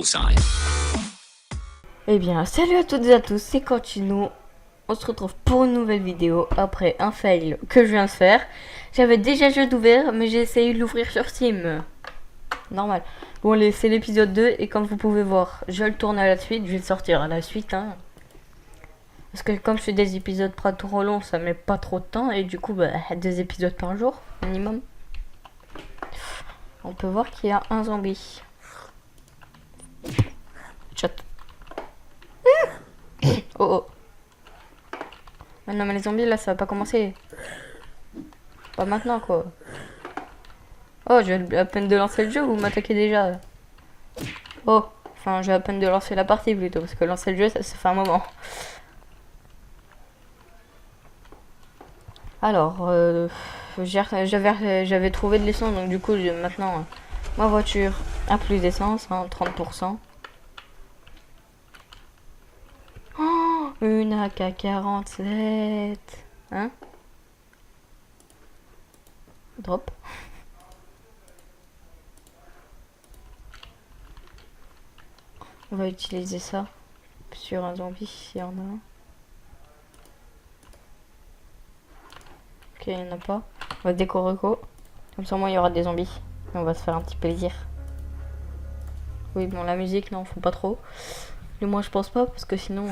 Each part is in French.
outside. Eh bien, salut à toutes et à tous, c'est Continuo. On se retrouve pour une nouvelle vidéo après un fail que je viens de faire. J'avais déjà le jeu d'ouvert, mais j'ai essayé de l'ouvrir sur Steam. Normal. Bon, c'est l'épisode 2 et comme vous pouvez voir, je le tourne à la suite. Je vais le sortir à la suite, hein. Parce que comme je fais des épisodes pas trop longs, ça met pas trop de temps. Et du coup, 2 épisodes par jour, minimum. On peut voir qu'il y a un zombie. Chat. Oh oh. Ah non mais les zombies là ça va pas commencer. Pas maintenant quoi. Oh j'ai à peine de lancer le jeu, vous m'attaquez déjà. Oh, enfin j'ai à peine de lancer la partie plutôt, parce que lancer le jeu ça fait un moment. Alors, j'avais trouvé de l'essence, donc du coup maintenant ma voiture a plus d'essence, hein, 30%. Oh, une AK-47. Hein? Drop. On va utiliser ça sur un zombie s'il y en a un. Ok, il n'y en a pas. On va décorer. Comme ça, au moins, il y aura des zombies. Et on va se faire un petit plaisir. Oui, bon, la musique, non, faut pas trop. Mais moi, je pense pas, parce que sinon...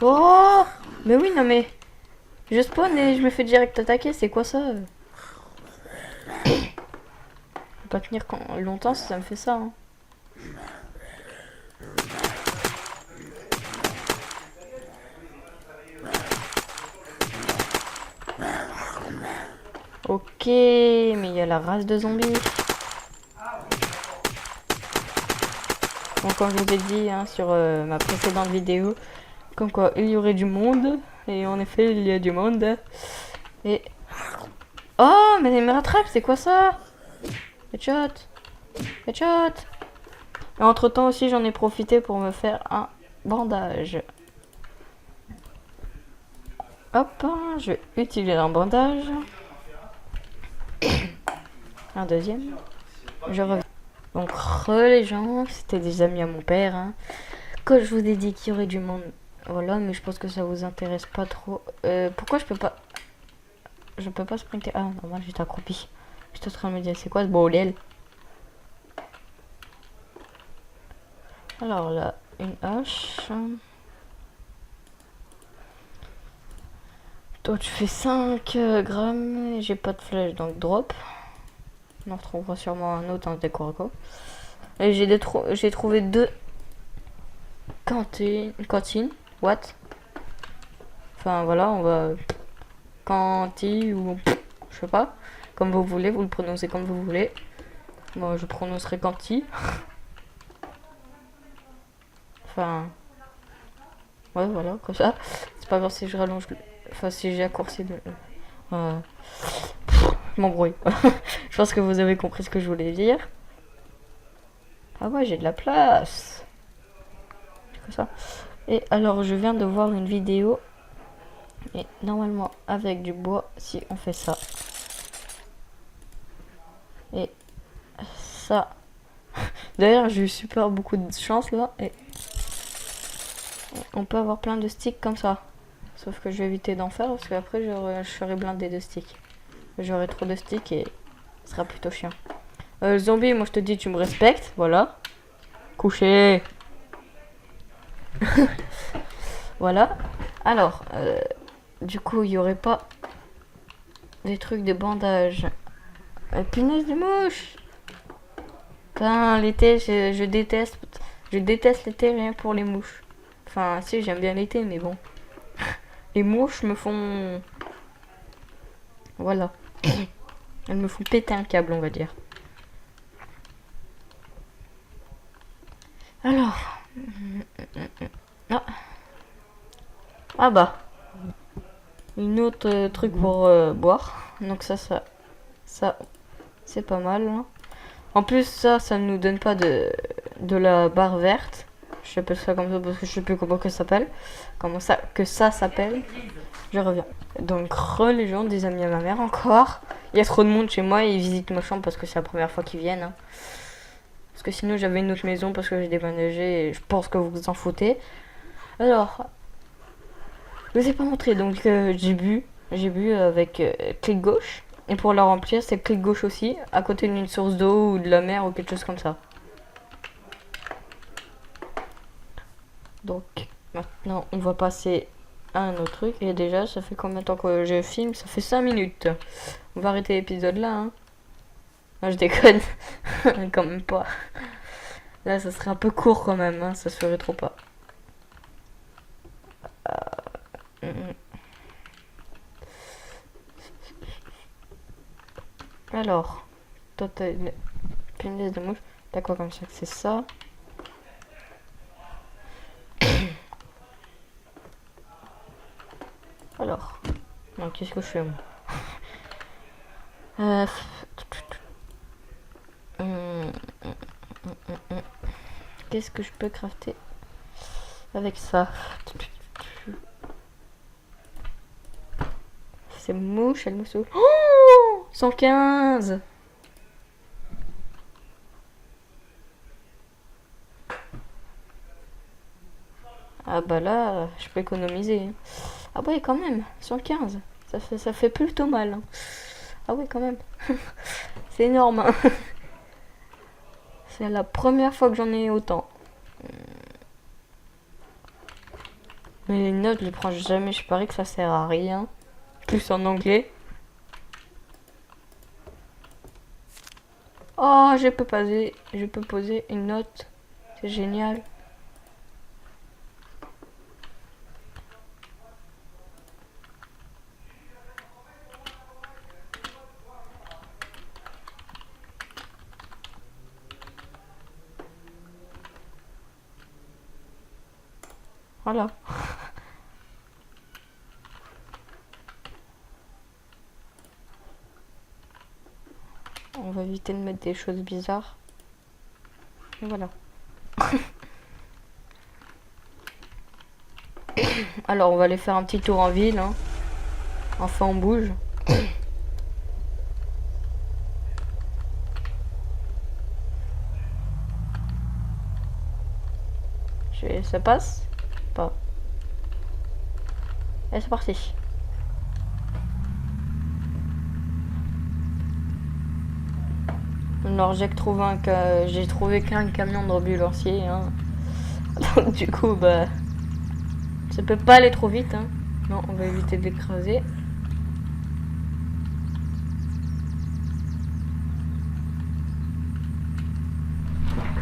Oh! Mais oui, non, mais... Je spawn et je me fais direct attaquer, c'est quoi ça? Je peux pas tenir longtemps si ça me fait ça, hein. Ok, mais il y a la race de zombies. Bon, comme je vous ai dit hein, sur ma précédente vidéo, comme quoi il y aurait du monde. Et en effet, il y a du monde. Et... Oh, mais il me rattrape, c'est quoi ça? Headshot. Headshot. Et entre temps aussi, j'en ai profité pour me faire un bandage. Hop, je vais utiliser un bandage. Un deuxième. Je reviens. Donc, les gens, c'était des amis à mon père. Hein. Quand je vous ai dit qu'il y aurait du monde, voilà, mais je pense que ça vous intéresse pas trop. Pourquoi je peux pas. Je peux pas sprinter. Ah, normal, j'étais accroupi. J'étais en train de me dire, c'est quoi ce bordel? Alors là, une hache. Toi, tu fais 5 grammes. J'ai pas de flèche, donc drop. On en retrouvera sûrement un autre en décoraco. Et j'ai trouvé 2 cantines. What? Enfin voilà, on va cantine ou je sais pas, comme vous voulez, vous le prononcez comme vous voulez. Moi je prononcerai canti. Enfin ouais voilà comme ça. C'est pas grave si je rallonge, enfin si j'ai raccourci je m'embrouille. Je pense que vous avez compris ce que je voulais dire. Ah ouais j'ai de la place. C'est comme ça. Et alors je viens de voir une vidéo. Et normalement avec du bois, si on fait ça. Et ça. D'ailleurs j'ai eu super beaucoup de chance là. Et on peut avoir plein de sticks comme ça. Sauf que je vais éviter d'en faire parce qu'après je serai blindé de sticks. J'aurai trop de sticks et ce sera plutôt chiant. Zombie, moi je te dis tu me respectes. Voilà. Couché. Voilà. Alors, du coup il n'y aurait pas des trucs de bandage. Punaise de mouche. Putain, l'été, je déteste. Je déteste l'été rien que pour les mouches. Enfin, si, j'aime bien l'été, mais bon. Les mouches me font... Voilà. Elles me font péter un câble, on va dire. Alors... Ah, ah bah. Une autre truc pour boire. Donc ça, c'est pas mal. Hein. En plus, ça ne nous donne pas de la barre verte. J'appelle ça comme ça parce que je sais plus comment que ça s'appelle. Comment ça que ça s'appelle. Je reviens. Donc, les gens, des amis à ma mère encore. Il y a trop de monde chez moi et ils visitent ma chambre parce que c'est la première fois qu'ils viennent. Hein. Parce que sinon j'avais une autre maison parce que j'ai déménagé et je pense que vous vous en foutez. Alors, je vous ai pas montré, donc j'ai bu avec clic gauche. Et pour la remplir, c'est clic gauche aussi, à côté d'une source d'eau ou de la mer ou quelque chose comme ça. Donc, maintenant, on va passer à un autre truc. Et déjà, ça fait combien de temps que je filme? Ça fait 5 minutes. On va arrêter l'épisode là, hein. Non, je déconne. Quand même pas. Là, ça serait un peu court quand même, hein. Ça se ferait trop pas. Alors, toi t'as une punaise de mouche. T'as quoi comme ça? C'est ça. Alors, non, qu'est-ce que je fais moi? Qu'est-ce que je peux crafter avec ça? C'est mouche, elle me souffle. Oh, 115. Ah bah là, je peux économiser, hein. Ah ouais, quand même, 115. Ça fait plutôt mal, hein. Ah ouais, quand même. C'est énorme, hein. C'est la première fois que j'en ai autant. Mais les notes, je les prends jamais. Je parie que ça sert à rien. Plus en anglais. Oh, je peux poser une note. C'est génial. Voilà. On va éviter de mettre des choses bizarres. Et voilà. Alors, on va aller faire un petit tour en ville, hein. Enfin, on bouge. Ça passe? Pas. Et c'est parti. Alors j'ai trouvé qu'un camion d'ambulancier, hein. Donc du coup bah ça peut pas aller trop vite, hein. Non, on va éviter de l'écraser.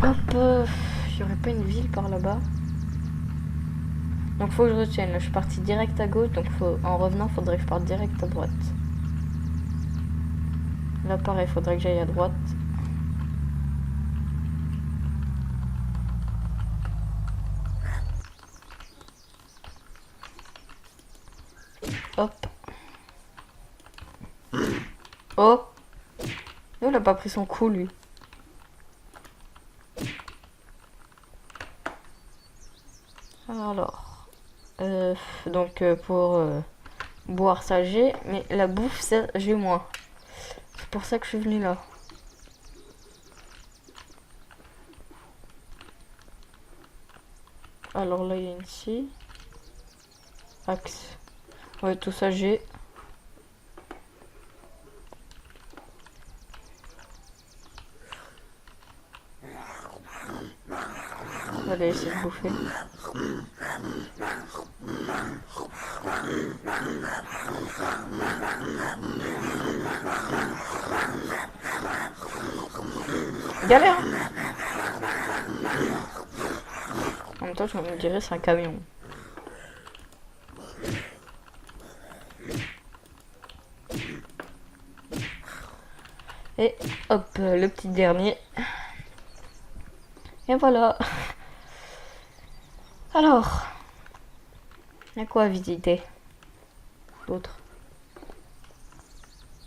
Hop, il y aurait pas une ville par là-bas? Donc faut que je retienne. Là, je suis partie direct à gauche, donc en revenant faudrait que je parte direct à droite. Là pareil, faudrait que j'aille à droite. Hop. Oh. Il a pas pris son coup lui. Alors. Donc pour boire ça j'ai, mais la bouffe ça j'ai moins. C'est pour ça que je suis venue là. Alors là il y a une scie. Axe. Ouais, tout ça j'ai. On va aller essayer de bouffer. Galère. En même temps, je me dirais c'est un camion. Et hop, le petit dernier. Et voilà. Alors, il y a quoi à visiter d'autre?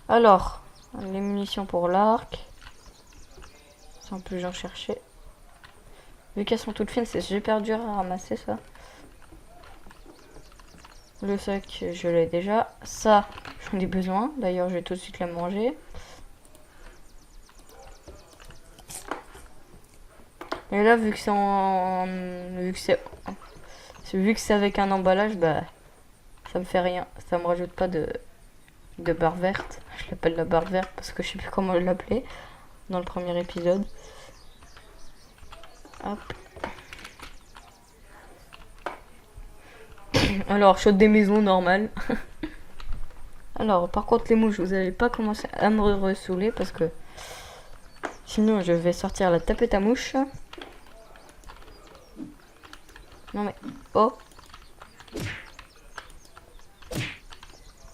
Alors, les munitions pour l'arc. Sans plus j'en chercher. Vu qu'elles sont toutes fines, c'est super dur à ramasser ça. Le sac, je l'ai déjà. Ça, j'en ai besoin. D'ailleurs, je vais tout de suite la manger. Et là, vu que c'est vu que c'est avec un emballage, bah, ça me fait rien. Ça me rajoute pas de barre verte. Je l'appelle la barre verte parce que je sais plus comment l'appeler dans le premier épisode. Hop. Alors, chaude des maisons normales. Alors, par contre, les mouches, vous allez pas commencer à me ressouler parce que sinon, je vais sortir la tapette à mouche. Non mais, oh.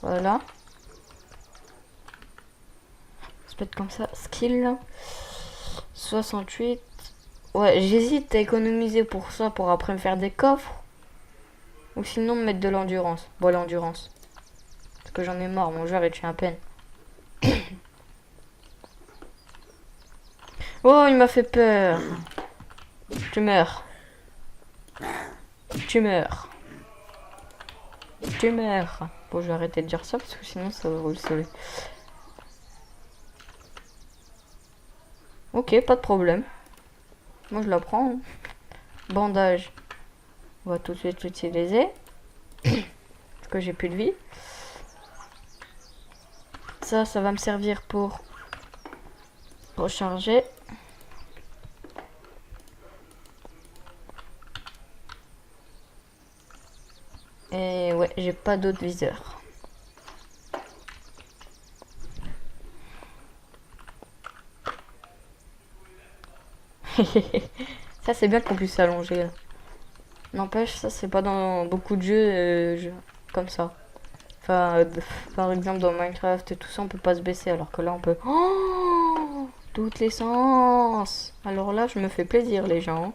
Voilà. Ça peut être comme ça. Skill. 68. Ouais, j'hésite à économiser pour ça, pour après me faire des coffres. Ou sinon me mettre de l'endurance. Bon, l'endurance. Parce que j'en ai marre, mon joueur il tient à peine. Oh, il m'a fait peur. Tu meurs. Tu meurs. Tu meurs. Bon, je vais arrêter de dire ça parce que sinon ça va vous le sauver. Ok, pas de problème. Moi je la prends. Bandage. On va tout de suite l'utiliser. Parce que j'ai plus de vie. Ça va me servir pour recharger. Et ouais, j'ai pas d'autre viseur. Ça c'est bien qu'on puisse s'allonger. N'empêche, ça c'est pas dans beaucoup de jeux comme ça. Enfin, par exemple dans Minecraft et tout ça, on peut pas se baisser alors que là on peut. Oh, toutes les sens. Alors là, je me fais plaisir les gens.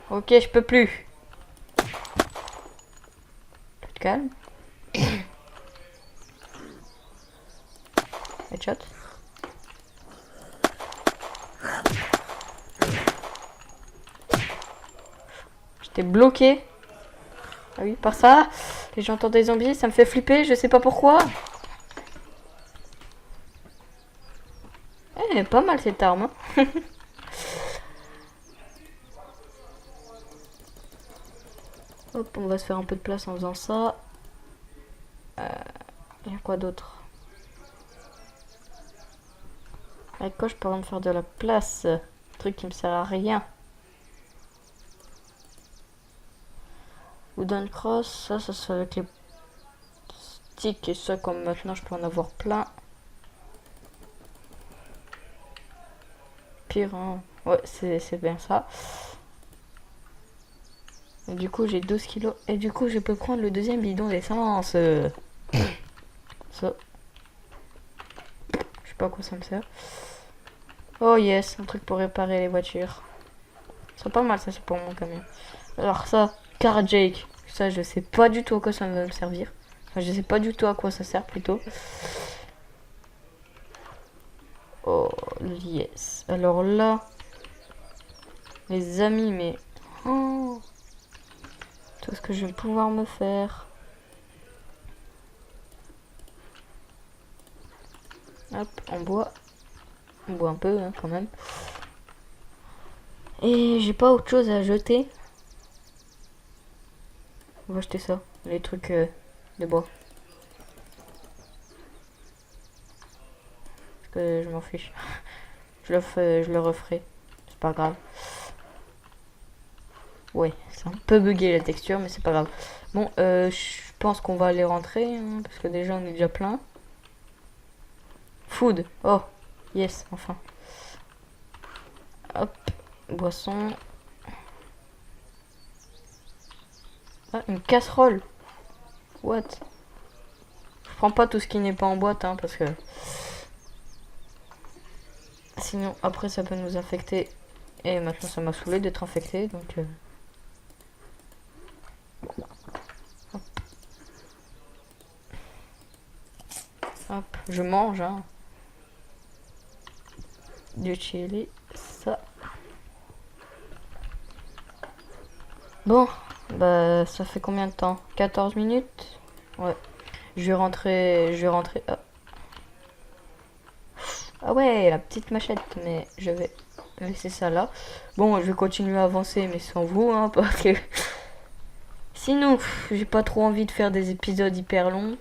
Ok, je peux plus. Plus de calme. Headshot. J'étais bloqué. Ah oui, par ça. Et j'entends des zombies, ça me fait flipper, je sais pas pourquoi. Elle est pas mal cette arme. Hein. Hop, on va se faire un peu de place en faisant ça. Il y a quoi d'autre? Avec quoi je peux me faire de la place? Un truc qui me sert à rien. Wooden cross, ça se fait avec les sticks et ça, comme maintenant je peux en avoir plein. Pire, hein. Ouais, c'est bien ça. Et du coup, j'ai 12 kilos. Et du coup, je peux prendre le deuxième bidon d'essence. Ça. Je sais pas à quoi ça me sert. Oh yes, un truc pour réparer les voitures. C'est pas mal, ça, c'est pour mon camion. Alors ça, Car Jake. Ça, je sais pas du tout à quoi ça va me servir. Enfin, je sais pas du tout à quoi ça sert, plutôt. Oh, yes. Alors là, les amis, mais... Oh, tout ce que je vais pouvoir me faire. Hop, on boit. On boit un peu, hein, quand même. Et j'ai pas autre chose à jeter. On va acheter ça, les trucs de bois. Parce que je m'en fiche. Je le referai. C'est pas grave. Ouais, c'est un peu bugué la texture, mais c'est pas grave. Bon, je pense qu'on va aller rentrer, hein, parce que déjà on est déjà plein. Food. Oh, yes, enfin. Hop, boisson. Ah, une casserole. What? Je prends pas tout ce qui n'est pas en boîte, hein, parce que... Sinon, après, ça peut nous infecter. Et maintenant, ça m'a saoulé d'être infecté, donc... Hop. Hop, je mange, hein. Du chili, ça. Bon, bah, ça fait combien de temps? 14 minutes? Ouais. Je vais rentrer. Ah ouais, la petite machette, mais je vais laisser ça là. Bon, je vais continuer à avancer, mais sans vous, hein, parce que sinon, j'ai pas trop envie de faire des épisodes hyper longs.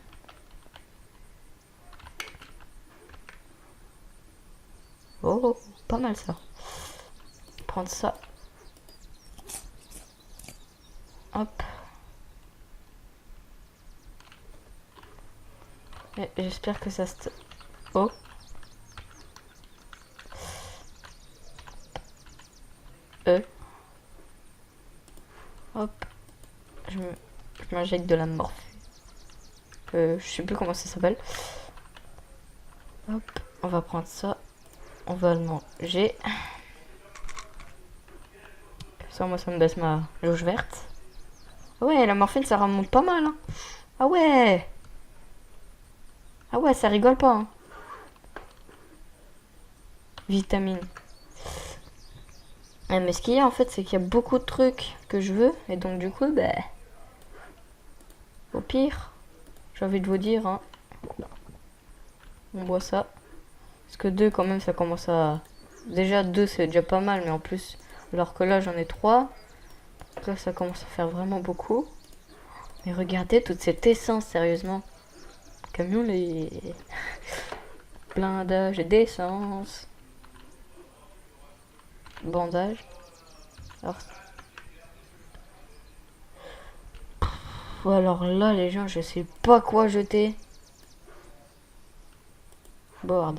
Oh, pas mal ça. Prendre ça. Hop. J'espère que ça se... Oh. Hop. Je m'injecte de la morphine. Je sais plus comment ça s'appelle. Hop. On va prendre ça. On va le manger. Ça, moi, ça me baisse ma jauge verte. Ah ouais, la morphine, ça remonte pas mal. Hein. Ah ouais. Ah ouais, ça rigole pas. Hein. Vitamine. Ah, mais ce qu'il y a, en fait, c'est qu'il y a beaucoup de trucs que je veux. Et donc, du coup, bah... Au pire, j'ai envie de vous dire, hein. On boit ça. Parce que 2, quand même, ça commence à... Déjà, 2, c'est déjà pas mal, mais en plus... Alors que là, j'en ai 3. Donc là, ça commence à faire vraiment beaucoup. Mais regardez toute cette essence, sérieusement. Camion, les... Blindage et d'essence. Bandage. Alors là, les gens, je sais pas quoi jeter. Board.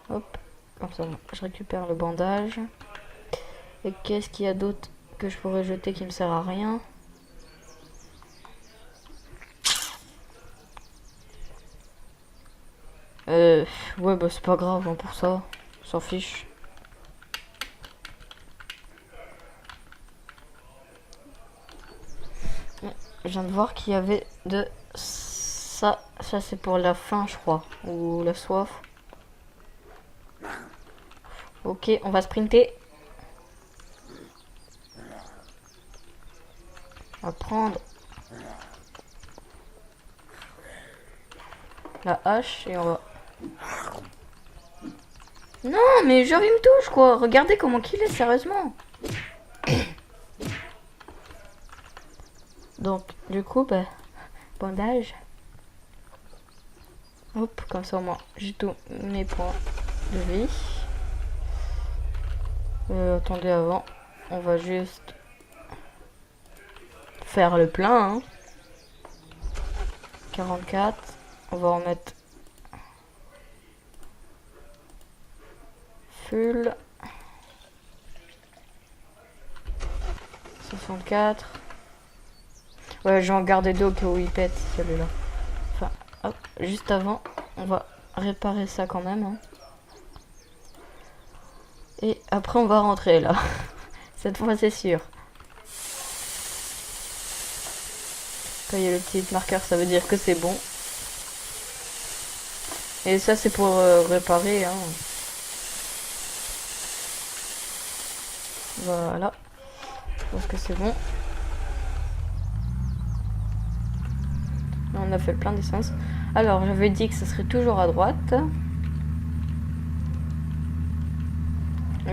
Hop, comme ça, je récupère le bandage. Et qu'est-ce qu'il y a d'autre que je pourrais jeter qui me sert à rien? Ouais, bah c'est pas grave hein, pour ça. On s'en fiche. Je viens de voir qu'il y avait de ça. Ça c'est pour la faim, je crois. Ou la soif. Ok, on va sprinter. On va prendre la hache et on va... Non, mais genre il me touche quoi. Regardez comment qu'il est, sérieusement. Donc, du coup, bah, bandage. Hop, comme ça au moins, j'ai tous mes points de vie. Attendez, avant, on va juste faire le plein. Hein. 44. On va en mettre full. 64. Ouais, j'en gardais 2 au cas où il pète celui-là. Enfin, hop, juste avant, on va réparer ça quand même. Hein. Et après, on va rentrer là. Cette fois, c'est sûr. Quand il y a le petit marqueur, ça veut dire que c'est bon. Et ça, c'est pour réparer. Hein. Voilà. Je pense que c'est bon. On a fait plein d'essence. Alors, j'avais dit que ça serait toujours à droite.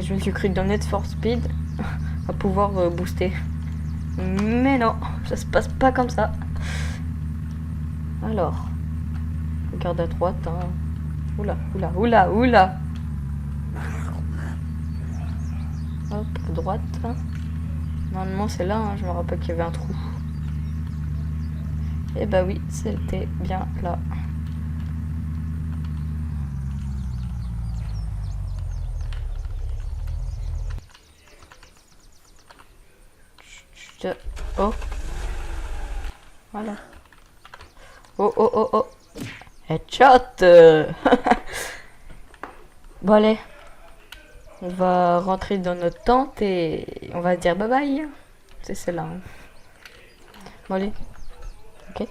Je me suis cru dans Need for Speed à pouvoir booster. Mais non, ça se passe pas comme ça. Alors, regarde à droite. Hein. Oula, oula, oula, oula. Hop, à droite. Normalement, c'est là. Hein. Je me rappelle qu'il y avait un trou. Et bah oui, c'était bien là. Oh. Voilà. Oh, oh, oh, oh. Headshot. Bon, allez. On va rentrer dans notre tente et on va dire bye bye. C'est celle-là. Hein. Bon, allez. Ok.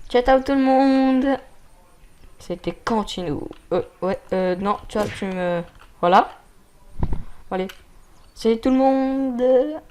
Ciao tout le monde. C'était Continue. Ouais, non, tu vois, tu me... Voilà. Allez. Salut tout le monde.